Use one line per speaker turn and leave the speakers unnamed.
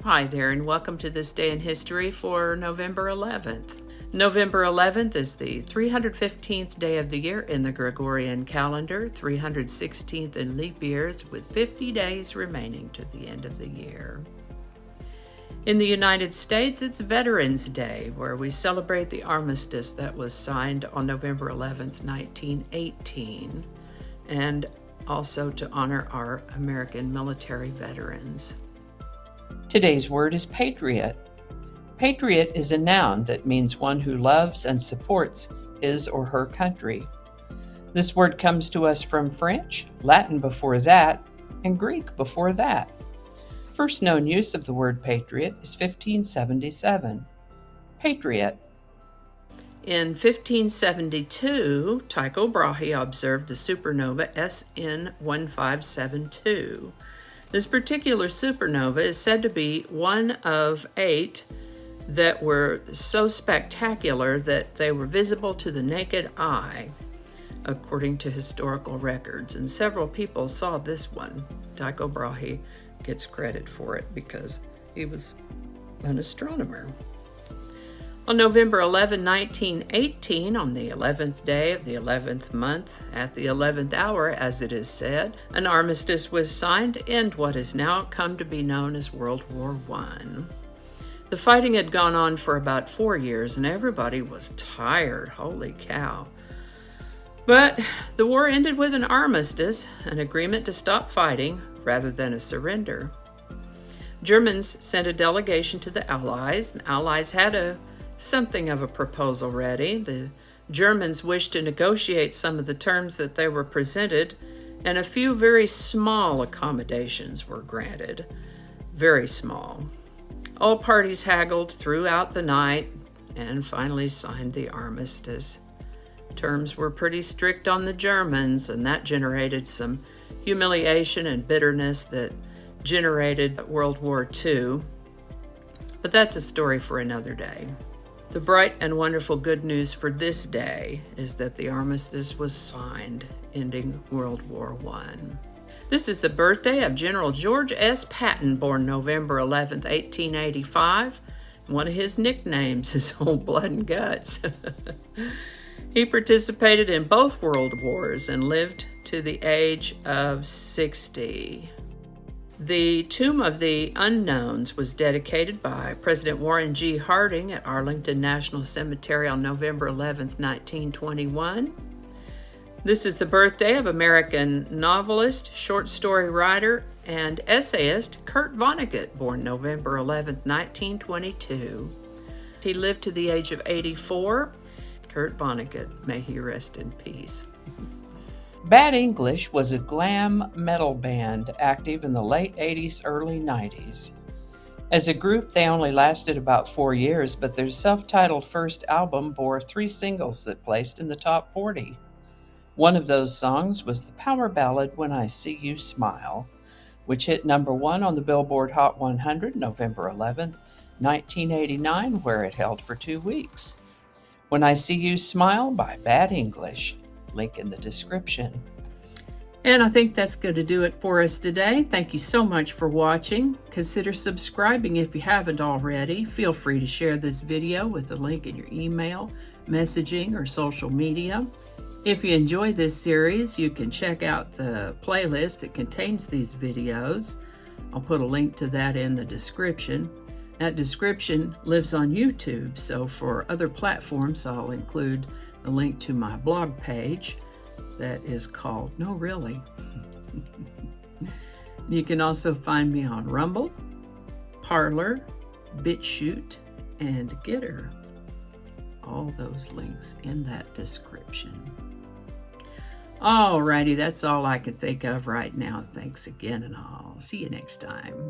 Hi there, and welcome to this day in history for November 11th. November 11th is the 315th day of the year in the Gregorian calendar, 316th in leap years, with 50 days remaining to the end of the year. In the United States, it's Veterans Day, where we celebrate the armistice that was signed on November 11th, 1918, and also to honor our American military veterans. Today's word is patriot. Patriot is a noun that means one who loves and supports his or her country. This word comes to us from French, Latin before that, and Greek before that. First known use of the word patriot is 1577. Patriot. In 1572, Tycho Brahe observed the supernova SN 1572. This particular supernova is said to be one of 8 that were so spectacular that they were visible to the naked eye, according to historical records. And several people saw this one. Tycho Brahe gets credit for it because he was an astronomer. On November 11, 1918, on the 11th day of the 11th month, at the 11th hour, as it is said, an armistice was signed to end what has now come to be known as World War I. The fighting had gone on for about 4 years, and everybody was tired. Holy cow. But the war ended with an armistice, an agreement to stop fighting rather than a surrender. Germans sent a delegation to the Allies. The Allies had something of a proposal ready. The Germans wished to negotiate some of the terms that they were presented, and a few very small accommodations were granted. Very small. All parties haggled throughout the night and finally signed the armistice. Terms were pretty strict on the Germans, and that generated some humiliation and bitterness that generated World War II. But that's a story for another day. The bright and wonderful good news for this day is that the armistice was signed, ending World War I. This is the birthday of General George S. Patton, born November 11, 1885. One of his nicknames is Old Blood and Guts. He participated in both world wars and lived to the age of 60. The Tomb of the Unknowns was dedicated by President Warren G. Harding at Arlington National Cemetery on November 11, 1921. This is the birthday of American novelist, short story writer, and essayist Kurt Vonnegut, born November 11, 1922. He lived to the age of 84. Kurt Vonnegut, may he rest in peace. Bad English was a glam metal band active in the late 80s, early 90s. As a group, they only lasted about 4 years, but their self-titled first album bore 3 singles that placed in the top 40. One of those songs was the power ballad When I See You Smile, which hit number 1 on the Billboard Hot 100 November 11th, 1989, where it held for 2 weeks. When I See You Smile by Bad English. Link in the description. And I think that's going to do it for us today. Thank you so much for watching. Consider subscribing if you haven't already. Feel free to share this video with a link in your email, messaging, or social media. If you enjoy this series, you can check out the playlist that contains these videos. I'll put a link to that in the description. That description lives on YouTube, so for other platforms, I'll include a link to my blog page that is called No Really. You can also find me on Rumble, Parler, BitChute, and Gitter. All those links in that description. Alrighty, that's all I can think of right now. Thanks again, and I'll see you next time.